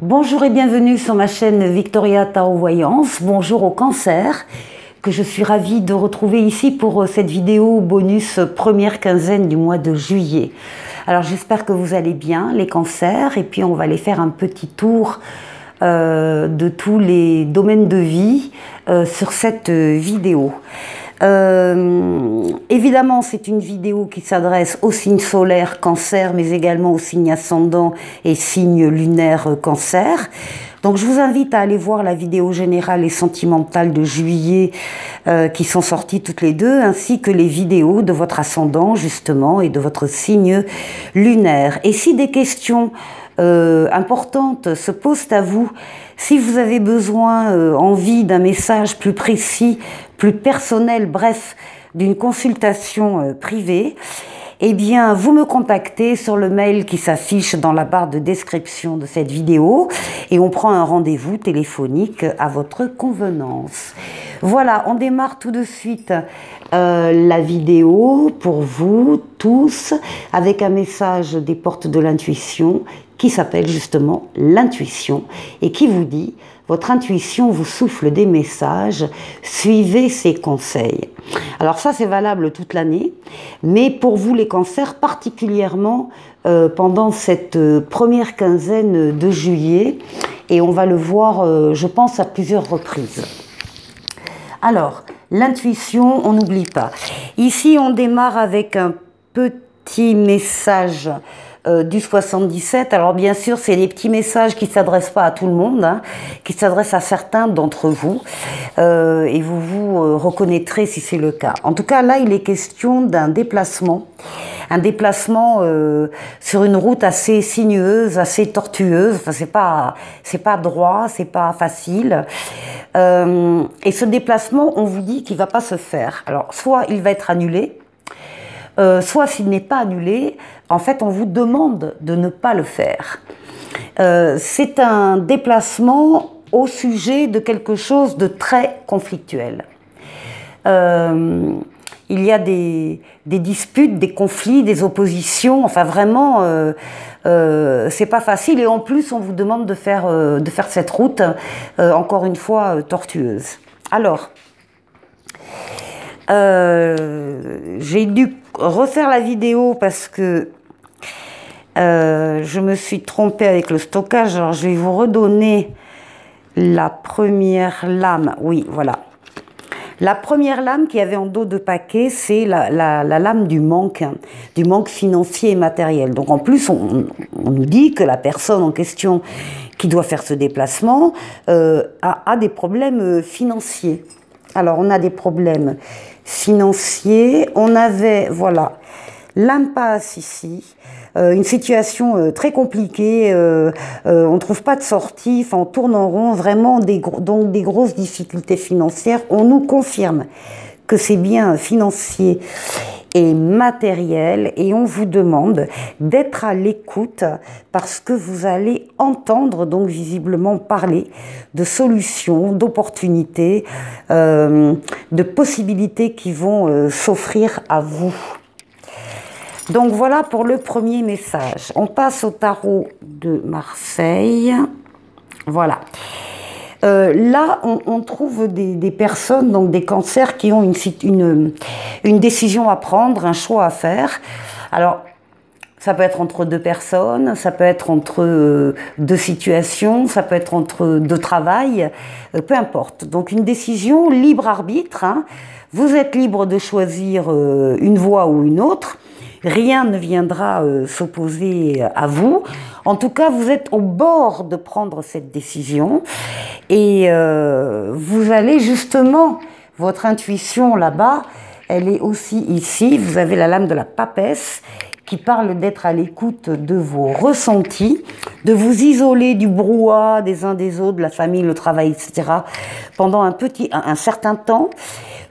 Bonjour et bienvenue sur ma chaîne Victoria Tarot Voyance. Bonjour au cancer, que je suis ravie de retrouver ici pour cette vidéo bonus première quinzaine du mois de juillet. Alors j'espère que vous allez bien les cancers, et puis on va aller faire un petit tour de tous les domaines de vie sur cette vidéo. Évidemment, c'est une vidéo qui s'adresse au signe solaire cancer, mais également au signe ascendant et signe lunaire cancer. Donc je vous invite à aller voir la vidéo générale et sentimentale de juillet qui sont sorties toutes les deux, ainsi que les vidéos de votre ascendant justement et de votre signe lunaire. Et si des questions importantes se posent à vous, si vous avez besoin, envie d'un message plus précis, plus personnel, bref, d'une consultation privée, eh bien, vous me contactez sur le mail qui s'affiche dans la barre de description de cette vidéo et on prend un rendez-vous téléphonique à votre convenance. Voilà, on démarre tout de suite la vidéo pour vous tous avec un message des portes de l'intuition qui s'appelle justement l'intuition et qui vous dit: votre intuition vous souffle des messages, suivez ses conseils. Alors ça, c'est valable toute l'année, mais pour vous les cancers, particulièrement pendant cette première quinzaine de juillet, et on va le voir, je pense, à plusieurs reprises. Alors, l'intuition, on n'oublie pas. Ici, on démarre avec un petit message du 77. Alors bien sûr, c'est des petits messages qui ne s'adressent pas à tout le monde, hein, qui s'adressent à certains d'entre vous, et vous vous reconnaîtrez si c'est le cas. En tout cas, là, il est question d'un déplacement. Un déplacement sur une route assez sinueuse, assez tortueuse. Enfin, c'est pas droit, c'est pas facile. Et ce déplacement, on vous dit qu'il va pas se faire. Alors, soit il va être annulé, soit s'il n'est pas annulé, en fait, on vous demande de ne pas le faire. C'est un déplacement au sujet de quelque chose de très conflictuel. Il y a des disputes, des conflits, des oppositions, enfin vraiment, c'est pas facile. Et en plus, on vous demande de faire cette route, encore une fois, tortueuse. Alors, j'ai dû refaire la vidéo parce que je me suis trompée avec le stockage. Alors, je vais vous redonner la première lame. Oui, voilà. La première lame qui avait en dos de paquet, c'est la lame du manque financier et matériel. Donc en plus, on nous dit que la personne en question qui doit faire ce déplacement a des problèmes financiers. Alors on a des problèmes financiers, on avait, voilà, l'impasse ici, une situation très compliquée, on ne trouve pas de sortie, enfin, on tourne en rond, vraiment donc des grosses difficultés financières. On nous confirme que c'est bien financier et matériel, et on vous demande d'être à l'écoute parce que vous allez entendre donc visiblement parler de solutions, d'opportunités, de possibilités qui vont s'offrir à vous. Donc voilà pour le premier message. On passe au tarot de Marseille. Voilà. Là, on trouve des personnes, donc des cancers, qui ont une décision à prendre, un choix à faire. Alors, ça peut être entre deux personnes, ça peut être entre deux situations, ça peut être entre deux travails, peu importe. Donc une décision, libre arbitre, hein. Vous êtes libre de choisir une voie ou une autre. Rien ne viendra s'opposer à vous. En tout cas, vous êtes au bord de prendre cette décision et vous allez justement, votre intuition là-bas, elle est aussi ici. Vous avez la lame de la papesse qui parle d'être à l'écoute de vos ressentis, de vous isoler du brouhaha des uns des autres, de la famille, le travail, etc. pendant un certain temps,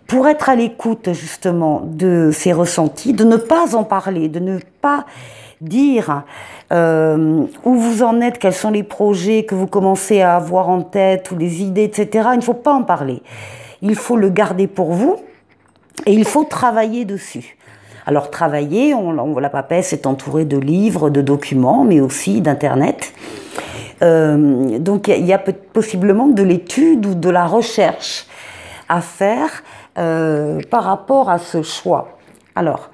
pour être à l'écoute justement de ces ressentis, de ne pas en parler, de ne pas dire où vous en êtes, quels sont les projets que vous commencez à avoir en tête, ou des idées, etc. Il ne faut pas en parler. Il faut le garder pour vous et il faut travailler dessus. Alors travailler, la papesse est entourée de livres, de documents, mais aussi d'internet. Donc il y a possiblement de l'étude ou de la recherche à faire par rapport à ce choix. Alors,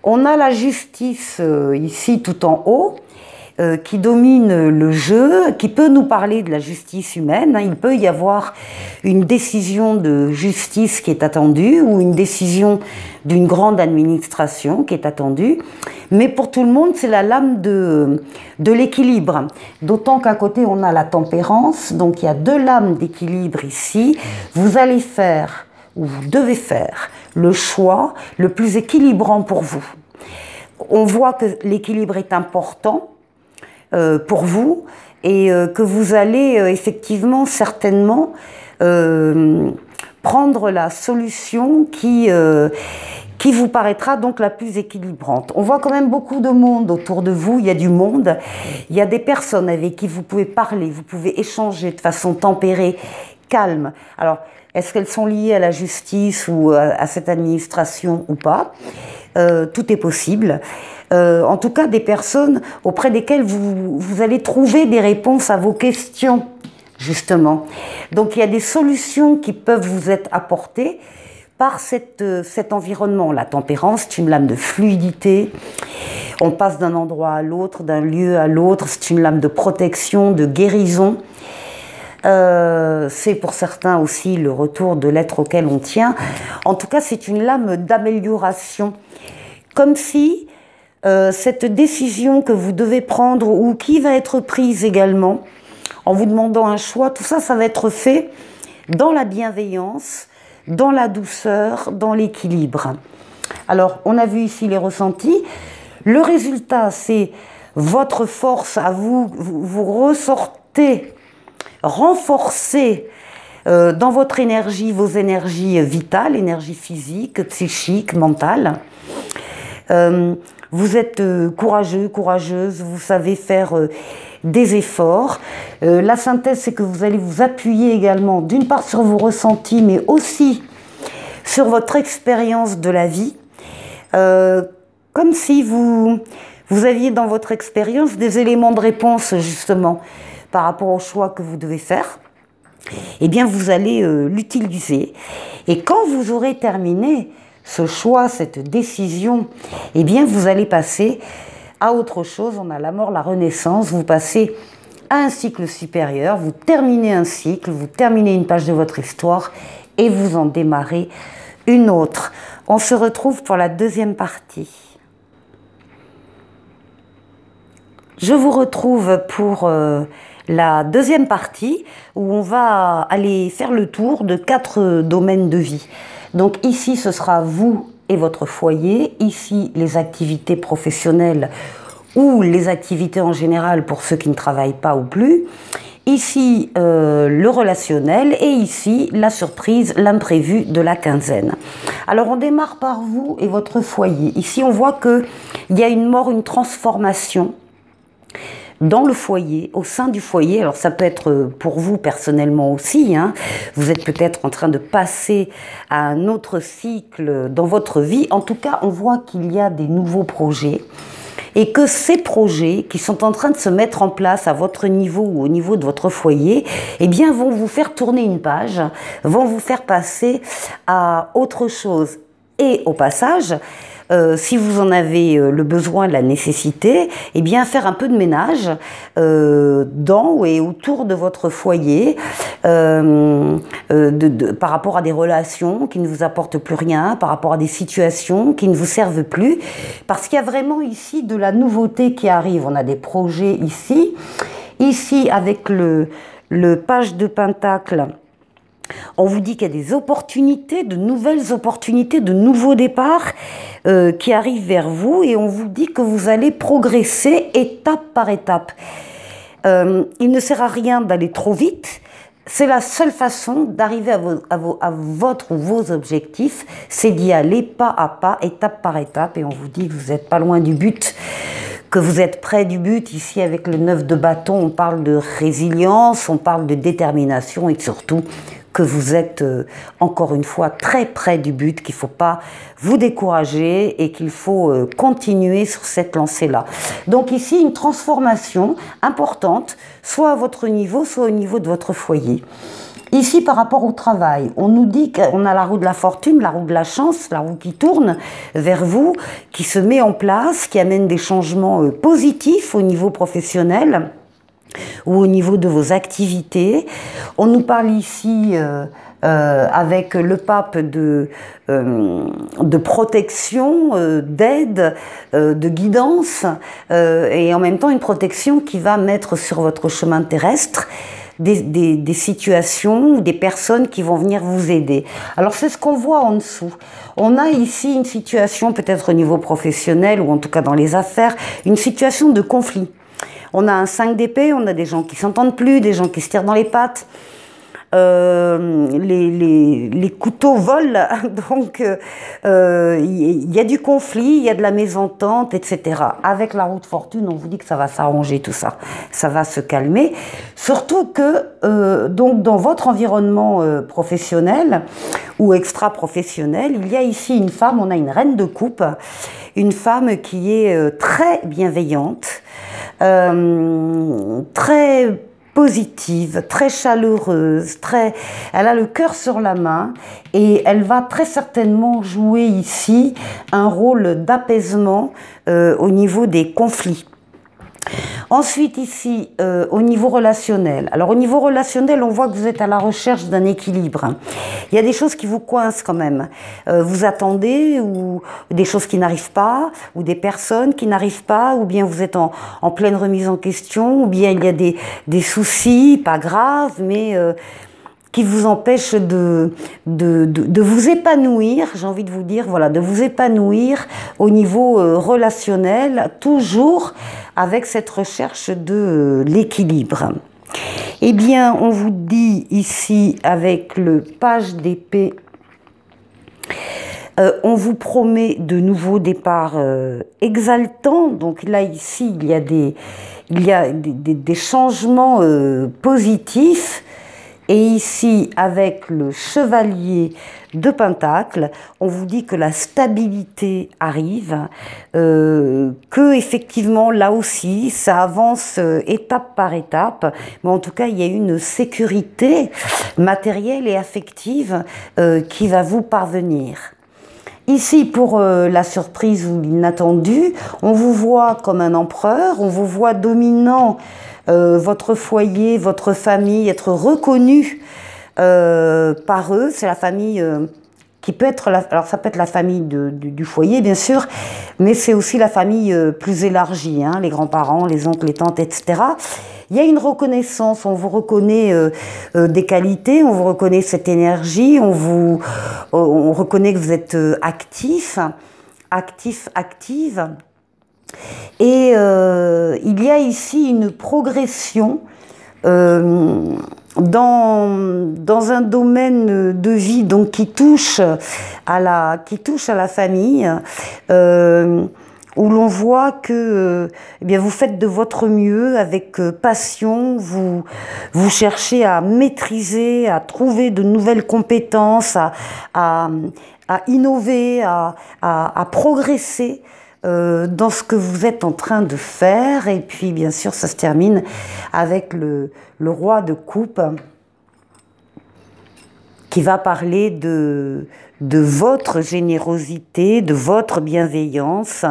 on a la justice ici tout en haut, qui domine le jeu, qui peut nous parler de la justice humaine. Il peut y avoir une décision de justice qui est attendue ou une décision d'une grande administration qui est attendue. Mais pour tout le monde, c'est la lame de l'équilibre. D'autant qu'à côté, on a la tempérance. Donc, il y a deux lames d'équilibre ici. Vous allez faire, ou vous devez faire, le choix le plus équilibrant pour vous. On voit que l'équilibre est important pour vous et que vous allez effectivement certainement prendre la solution qui vous paraîtra donc la plus équilibrante. On voit quand même beaucoup de monde autour de vous, il y a du monde, il y a des personnes avec qui vous pouvez parler, vous pouvez échanger de façon tempérée, calme. Alors, est-ce qu'elles sont liées à la justice ou à cette administration ou pas? Tout est possible. En tout cas, des personnes auprès desquelles vous allez trouver des réponses à vos questions, justement. Donc, il y a des solutions qui peuvent vous être apportées par cet environnement. La tempérance, c'est une lame de fluidité. On passe d'un endroit à l'autre, d'un lieu à l'autre. C'est une lame de protection, de guérison. C'est pour certains aussi le retour de l'être auquel on tient. En tout cas, c'est une lame d'amélioration. Comme si cette décision que vous devez prendre ou qui va être prise également, en vous demandant un choix, tout ça, ça va être fait dans la bienveillance, dans la douceur, dans l'équilibre. Alors, on a vu ici les ressentis. Le résultat, c'est votre force à vous. Vous ressortez, renforcez dans votre énergie, vos énergies vitales, énergie physique, psychique, mentale. Vous êtes courageux, courageuse, vous savez faire des efforts. La synthèse, c'est que vous allez vous appuyer également d'une part sur vos ressentis, mais aussi sur votre expérience de la vie. Comme si vous aviez dans votre expérience des éléments de réponse, justement, par rapport au choix que vous devez faire. Eh bien, vous allez l'utiliser. Et quand vous aurez terminé ce choix, cette décision, eh bien, vous allez passer à autre chose. On a la mort, la renaissance. Vous passez à un cycle supérieur. Vous terminez un cycle, vous terminez une page de votre histoire et vous en démarrez une autre. On se retrouve pour la deuxième partie. Je vous retrouve pour la deuxième partie où on va aller faire le tour de 4 domaines de vie. Donc ici, ce sera vous et votre foyer. Ici, les activités professionnelles ou les activités en général pour ceux qui ne travaillent pas ou plus. Ici, le relationnel et ici, la surprise, l'imprévu de la quinzaine. Alors, on démarre par vous et votre foyer. Ici, on voit qu'il y a une mort, une transformation dans le foyer, au sein du foyer. Alors ça peut être pour vous personnellement aussi, hein. Vous êtes peut-être en train de passer à un autre cycle dans votre vie. En tout cas, on voit qu'il y a des nouveaux projets et que ces projets qui sont en train de se mettre en place à votre niveau ou au niveau de votre foyer, eh bien vont vous faire tourner une page, vont vous faire passer à autre chose. Et au passage, si vous en avez le besoin, la nécessité, eh bien faire un peu de ménage dans et autour de votre foyer par rapport à des relations qui ne vous apportent plus rien, par rapport à des situations qui ne vous servent plus, parce qu'il y a vraiment ici de la nouveauté qui arrive. On a des projets ici avec le page de Pentacle. On vous dit qu'il y a des opportunités, de nouvelles opportunités, de nouveaux départs qui arrivent vers vous et on vous dit que vous allez progresser étape par étape. Il ne sert à rien d'aller trop vite. C'est la seule façon d'arriver à votre ou vos objectifs, c'est d'y aller pas à pas, étape par étape. Et on vous dit que vous n'êtes pas loin du but, que vous êtes près du but. Ici, avec le 9 de bâton, on parle de résilience, on parle de détermination et surtout que vous êtes encore une fois très près du but, qu'il ne faut pas vous décourager et qu'il faut continuer sur cette lancée-là. Donc ici, une transformation importante, soit à votre niveau, soit au niveau de votre foyer. Ici, par rapport au travail, on nous dit qu'on a la roue de la fortune, la roue de la chance, la roue qui tourne vers vous, qui se met en place, qui amène des changements positifs au niveau professionnel ou au niveau de vos activités. On nous parle ici avec le pape de protection, d'aide, de guidance et en même temps une protection qui va mettre sur votre chemin terrestre des situations ou des personnes qui vont venir vous aider. Alors c'est ce qu'on voit en dessous. On a ici une situation peut-être au niveau professionnel ou en tout cas dans les affaires, une situation de conflit. On a un 5 d'épée, on a des gens qui s'entendent plus, des gens qui se tirent dans les pattes. Les couteaux volent, donc il y a du conflit, il y a de la mésentente, etc. Avec la roue de fortune, on vous dit que ça va s'arranger tout ça, ça va se calmer. Surtout que donc dans votre environnement professionnel ou extra-professionnel, il y a ici une femme, on a une reine de coupe, une femme qui est très bienveillante, très positive, très chaleureuse, elle a le cœur sur la main et elle va très certainement jouer ici un rôle d'apaisement au niveau des conflits. Ensuite ici, au niveau relationnel. Alors au niveau relationnel, on voit que vous êtes à la recherche d'un équilibre. Il y a des choses qui vous coincent quand même. Vous attendez ou des choses qui n'arrivent pas, ou des personnes qui n'arrivent pas, ou bien vous êtes en pleine remise en question, ou bien il y a des soucis, pas graves, mais qui vous empêchent de vous épanouir, j'ai envie de vous dire, voilà, de vous épanouir au niveau relationnel, toujours avec cette recherche de l'équilibre. Eh bien, on vous dit ici, avec le page d'épée, on vous promet de nouveaux départs exaltants. Donc là, ici, il y a des changements positifs. Et ici, avec le chevalier de Pentacle, on vous dit que la stabilité arrive, que effectivement, là aussi, ça avance étape par étape, mais en tout cas, il y a une sécurité matérielle et affective qui va vous parvenir. Ici, pour la surprise ou l'inattendu, on vous voit comme un empereur, on vous voit dominant votre foyer, votre famille, être reconnu par eux. C'est la famille qui peut être, alors ça peut être la famille du foyer bien sûr, mais c'est aussi la famille plus élargie, hein, les grands-parents, les oncles, les tantes, etc. Il y a une reconnaissance, on vous reconnaît des qualités, on vous reconnaît cette énergie, on reconnaît que vous êtes active. Et il y a ici une progression dans un domaine de vie donc qui touche à la famille, où l'on voit que eh bien, vous faites de votre mieux avec passion, vous cherchez à maîtriser, à trouver de nouvelles compétences, à innover, à progresser dans ce que vous êtes en train de faire. Et puis bien sûr ça se termine avec le roi de coupe qui va parler de votre générosité, de votre bienveillance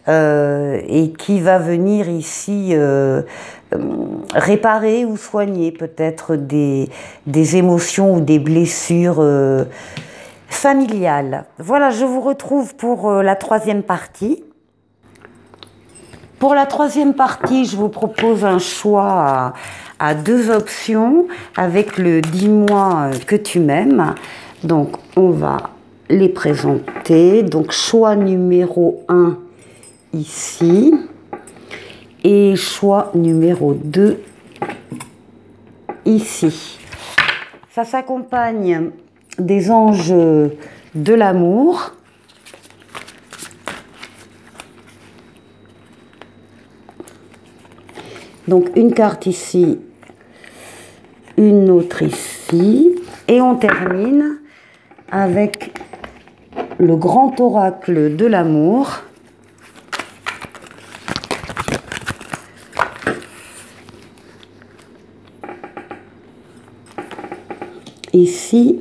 et qui va venir ici réparer ou soigner peut-être des émotions ou des blessures familiale. Voilà, je vous retrouve pour la troisième partie. Pour la troisième partie, je vous propose un choix à deux options avec le « Dis-moi que tu m'aimes ». Donc, on va les présenter. Donc, choix numéro 1 ici et choix numéro 2 ici. Ça s'accompagne des anges de l'amour. Donc une carte ici, une autre ici. Et on termine avec le grand oracle de l'amour. Ici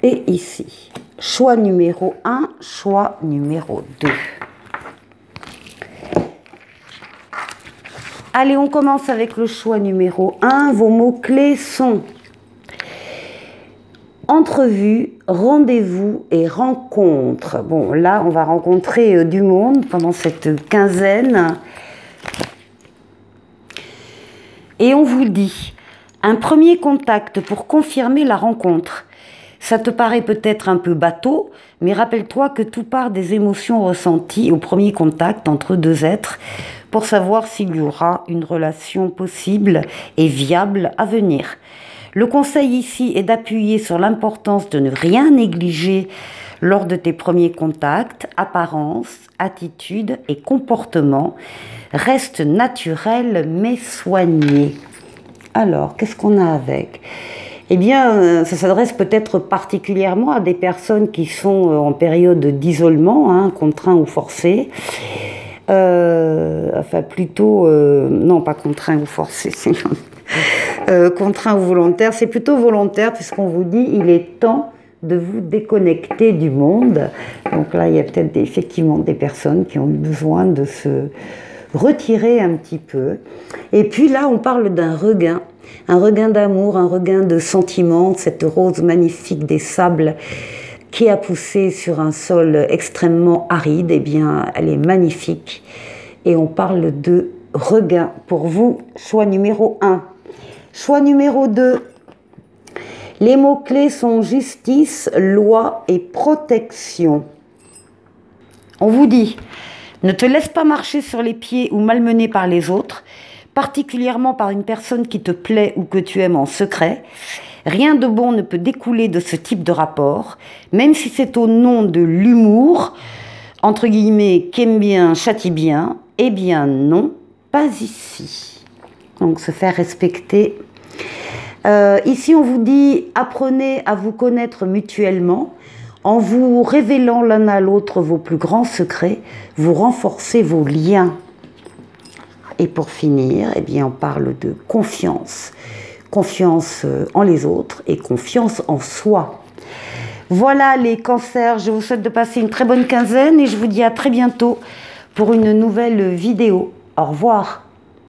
et ici. Choix numéro 1, choix numéro 2. Allez, on commence avec le choix numéro 1. Vos mots-clés sont entrevue, rendez-vous et rencontre. Bon, là, on va rencontrer du monde pendant cette quinzaine. Et on vous dit, un premier contact pour confirmer la rencontre. Ça te paraît peut-être un peu bateau, mais rappelle-toi que tout part des émotions ressenties au premier contact entre deux êtres pour savoir s'il y aura une relation possible et viable à venir. Le conseil ici est d'appuyer sur l'importance de ne rien négliger lors de tes premiers contacts. Apparence, attitude et comportement restent naturels mais soignés. Alors, qu'est-ce qu'on a avec ? Eh bien, ça s'adresse peut-être particulièrement à des personnes qui sont en période d'isolement, contraint ou forcé. Enfin, plutôt... non, pas contraint ou forcé, contraint ou volontaire. C'est plutôt volontaire puisqu'on vous dit il est temps de vous déconnecter du monde. Donc là, il y a peut-être effectivement des personnes qui ont eu besoin de se retirer un petit peu. Et puis là, on parle d'un regain d'amour, un regain de sentiment, cette rose magnifique des sables qui a poussé sur un sol extrêmement aride. Eh bien, elle est magnifique. Et on parle de regain pour vous, choix numéro 1. Choix numéro 2. Les mots-clés sont justice, loi et protection. On vous dit, ne te laisse pas marcher sur les pieds ou malmener par les autres, particulièrement par une personne qui te plaît ou que tu aimes en secret. Rien de bon ne peut découler de ce type de rapport, même si c'est au nom de l'humour, entre guillemets, qu'aime bien, châtie bien. Eh bien non, pas ici. Donc se faire respecter. Ici on vous dit, apprenez à vous connaître mutuellement. En vous révélant l'un à l'autre vos plus grands secrets, vous renforcez vos liens. Et pour finir, eh bien, on parle de confiance. Confiance en les autres et confiance en soi. Voilà les cancers, je vous souhaite de passer une très bonne quinzaine et je vous dis à très bientôt pour une nouvelle vidéo. Au revoir.